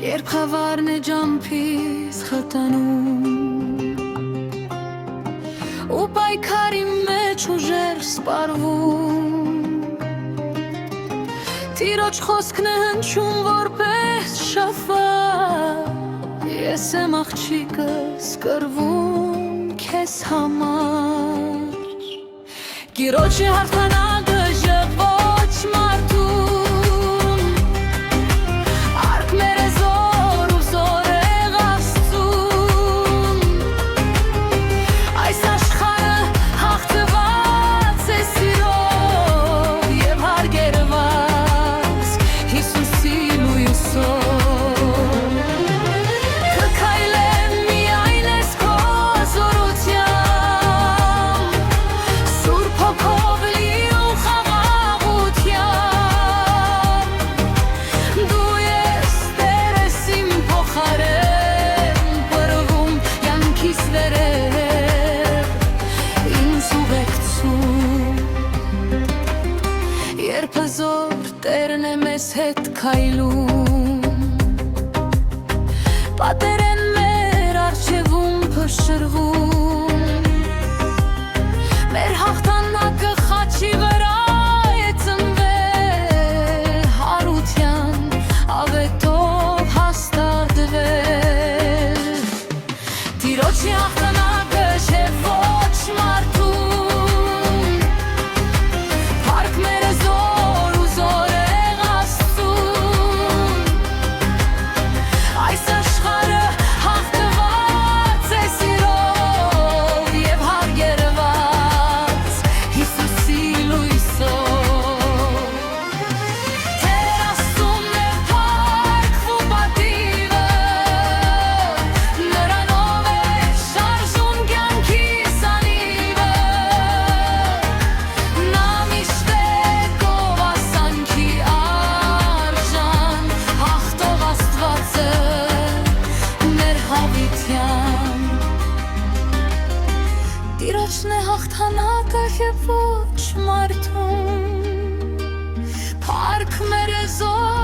երբ խավարն է ջամփից խտանում ու պայքարի մեջ ուժեր սպառվում Տիրոջ խոսքն է հնչում որպես շաֆակ Ես եմ աղջիկս կռվում քեզ համար Գիրոջի հարթանակը ժպոչ մարդուն Արկ մեր է զոր ու զորեղ Աստծուն Այս աշխարհը հաղթված է սիրով և հարգերված Հիսուսի լույսով Կքայլեմ միայն ես քո զորությամբ Սուրբ հոգով լիու խաղաղությամբ Դու ես Տեր ես իմ փոխարեն Պրվում յանքիս վերև ինձ ուղեկցում Երբ հզոր Տերն է մեզ հետ քայլում Պատերեն մեր առջևում փշրվում Մեր հաղթանակը խաչի վրա է ծնվել Հարության ավետով հաստատվել Տիրոջի հաղթանակը չէ ոչ մարդուն Փառք մեր է զոր ու զորեղ Աստծուն Այս աշխարհը հաղթված է սիրով և հարգերված Հիսուսի լույսով Տեր Աստծուն է փառք ու պատիվը Նրանով է շարժուն կյանքիս անիվը Նա միշտ է գովասանքի արժան Հաղթող Աստվածը մեր հավիտյան Տիրոջն է հաղթանակը և ոչ մարդուն Փառք մեր է զոր